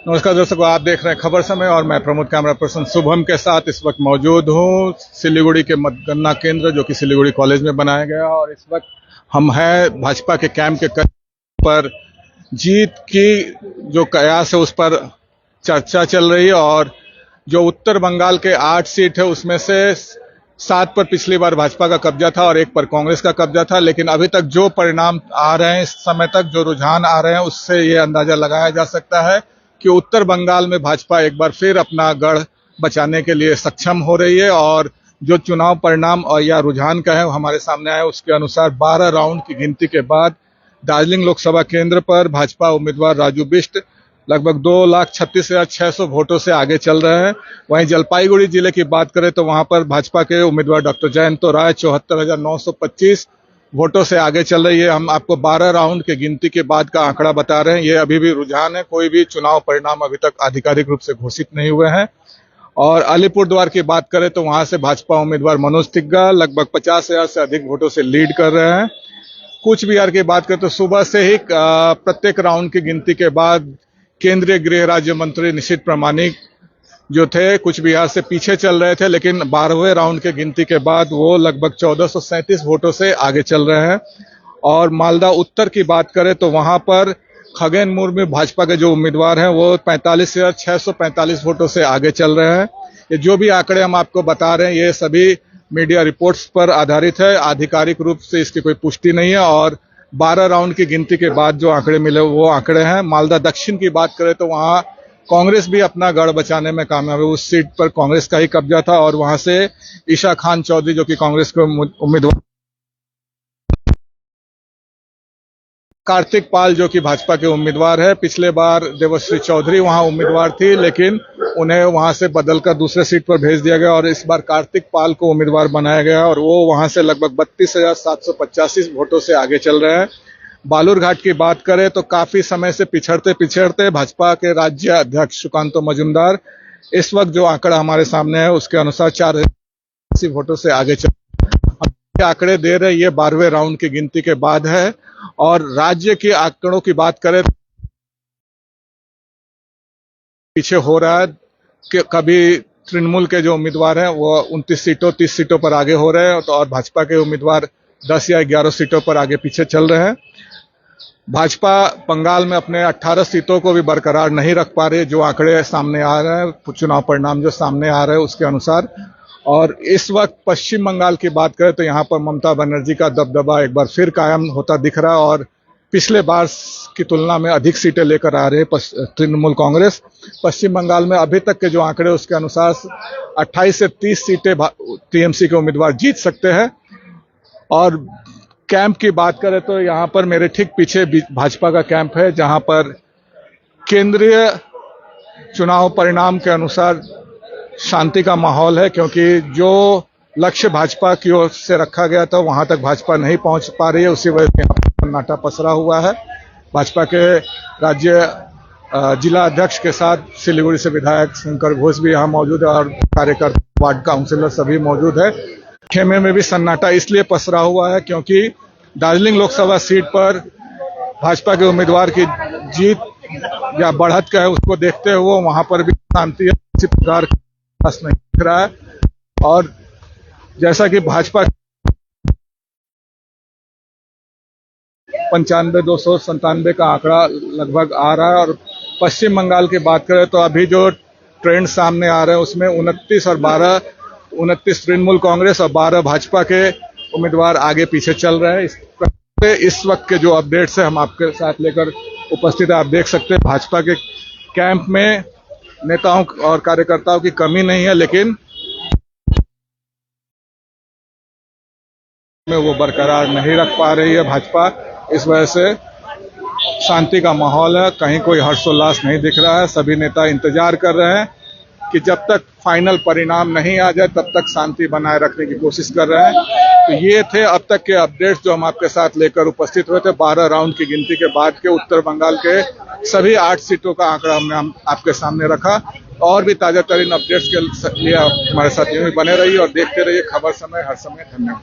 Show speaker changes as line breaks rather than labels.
नमस्कार दर्शकों, आप देख रहे हैं खबर समय और मैं प्रमुख कैमरा पर्सन शुभम के साथ इस वक्त मौजूद हूं सिलीगुड़ी के मतगणना केंद्र जो कि सिलीगुड़ी कॉलेज में बनाया गया और इस वक्त हम हैं भाजपा के कैंप के पर जीत की जो कयास है उस पर चर्चा चल रही है और जो उत्तर बंगाल के 8 सीट है उसमें से 7 पर पिछली बार भाजपा का कब्जा था और 1 पर कांग्रेस का कब्जा था। लेकिन अभी तक जो परिणाम आ रहे हैं, इस समय तक जो रुझान आ रहे हैं, उससे ये अंदाजा लगाया जा सकता है कि उत्तर बंगाल में भाजपा एक बार फिर अपना गढ़ बचाने के लिए सक्षम हो रही है। और जो चुनाव परिणाम और या रुझान का है हमारे सामने आया, उसके अनुसार 12 राउंड की गिनती के बाद दार्जिलिंग लोकसभा केंद्र पर भाजपा उम्मीदवार राजू बिष्ट लगभग 2,36,600 वोटों से आगे चल रहे हैं। वहीं जलपाईगुड़ी जिले की बात करें तो वहां पर भाजपा के उम्मीदवार डॉक्टर जयंत राय 74,925 वोटों से आगे चल रही है। हम आपको 12 राउंड के गिनती के बाद का आंकड़ा बता रहे हैं, ये अभी भी रुझान है, कोई भी चुनाव परिणाम अभी तक आधिकारिक रूप से घोषित नहीं हुए हैं। और अलीपुरद्वार की बात करें तो वहां से भाजपा उम्मीदवार मनोज तिग्गा लगभग 50,000 से अधिक वोटों से लीड कर रहे हैं। कूच बिहार की बात करें तो सुबह से ही प्रत्येक राउंड की गिनती के बाद केंद्रीय गृह राज्य मंत्री निशित प्रामाणिक जो थे कूच बिहार से पीछे चल रहे थे, लेकिन 12वें राउंड के गिनती के बाद वो लगभग 1437 वोटों से आगे चल रहे हैं। और मालदा उत्तर की बात करें तो वहां पर खगेन मुर्मू भाजपा के जो उम्मीदवार हैं वो 45,645 वोटों से आगे चल रहे हैं। ये जो भी आंकड़े हम आपको बता रहे हैं ये सभी मीडिया रिपोर्ट्स पर आधारित है, आधिकारिक रूप से इसकी कोई पुष्टि नहीं है। और 12 राउंड की गिनती के बाद जो आंकड़े मिले वो आंकड़े हैं। मालदा दक्षिण की बात करें तो वहां कांग्रेस भी अपना गढ़ बचाने में कामयाब है, उस सीट पर कांग्रेस का ही कब्जा था और वहां से ईशा खान चौधरी जो कि कांग्रेस के उम्मीदवार, कार्तिक पाल जो कि भाजपा के उम्मीदवार है, पिछले बार देवश्री चौधरी वहां उम्मीदवार थी लेकिन उन्हें वहां से बदलकर दूसरे सीट पर भेज दिया गया और इस बार कार्तिक पाल को उम्मीदवार बनाया गया और वो वहां से लगभग 32,785 वोटों से आगे चल रहे हैं। बालूरघाट की बात करें तो काफी समय से पिछड़ते भाजपा के राज्य अध्यक्ष सुकांतो मजूमदार इस वक्त जो आंकड़ा हमारे सामने है उसके अनुसार 480 वोटों से आगे चल आंकड़े दे रहे, ये 12वें राउंड की गिनती के बाद है। और राज्य के आंकड़ों की बात करें पीछे हो रहा है कि कभी तृणमूल के जो उम्मीदवार हैं वो 29 सीटों 30 सीटों पर आगे हो रहे हैं और भाजपा के उम्मीदवार 10 या 11 सीटों पर आगे पीछे चल रहे हैं। भाजपा बंगाल में अपने 18 सीटों को भी बरकरार नहीं रख पा रही, जो आंकड़े सामने आ रहे हैं, चुनाव परिणाम जो सामने आ रहे हैं उसके अनुसार। और इस वक्त पश्चिम बंगाल की बात करें तो यहां पर ममता बनर्जी का दबदबा एक बार फिर कायम होता दिख रहा है और पिछले बार की तुलना में अधिक सीटें लेकर आ रहे हैं तृणमूल कांग्रेस। पश्चिम बंगाल में अभी तक के जो आंकड़े उसके अनुसार 28 से 30 सीटें टीएमसी के उम्मीदवार जीत सकते हैं। और कैंप की बात करें तो यहां पर मेरे ठीक पीछे भाजपा का कैंप है जहां पर केंद्रीय चुनाव परिणाम के अनुसार शांति का माहौल है, क्योंकि जो लक्ष्य भाजपा की ओर से रखा गया था वहां तक भाजपा नहीं पहुंच पा रही है, उसी वजह से यहाँ पर सन्नाटा पसरा हुआ है। भाजपा के राज्य जिला अध्यक्ष के साथ सिलीगुड़ी से विधायक शंकर घोष भी यहाँ मौजूद है और कार्यकर्ता वार्ड काउंसिलर सभी मौजूद है। खेमे में भी सन्नाटा इसलिए पसरा हुआ है क्योंकि दार्जिलिंग लोकसभा सीट पर भाजपा के उम्मीदवार की जीत या बढ़त का है उसको देखते हुए वहां पर भी शांति किसी प्रकार नहीं दिख रहा है। और जैसा कि भाजपा 95,297 का आंकड़ा लगभग आ रहा है। और पश्चिम बंगाल की बात करें तो अभी जो ट्रेंड सामने आ रहे हैं उसमें 29 तृणमूल कांग्रेस और 12 भाजपा के उम्मीदवार आगे पीछे चल रहे हैं। इस वक्त के जो अपडेट्स है हम आपके साथ लेकर उपस्थित है। आप देख सकते हैं भाजपा के कैंप में नेताओं और कार्यकर्ताओं की कमी नहीं है, लेकिन में वो बरकरार नहीं रख पा रही है भाजपा। इस वजह से शांति का माहौल है, कहीं कोई हर्षोल्लास नहीं दिख रहा है। सभी नेता इंतजार कर रहे हैं कि जब तक फाइनल परिणाम नहीं आ जाए तब तक शांति बनाए रखने की कोशिश कर रहे हैं। तो ये थे अब तक के अपडेट्स जो हम आपके साथ लेकर उपस्थित हुए थे 12 राउंड की गिनती के बाद के उत्तर बंगाल के सभी 8 सीटों का आंकड़ा हमने आपके सामने रखा। और भी ताजा तरीन अपडेट्स के लिए हमारे साथ यूं ही बने रहिए और देखते रहिए खबर समय हर समय। धन्यवाद।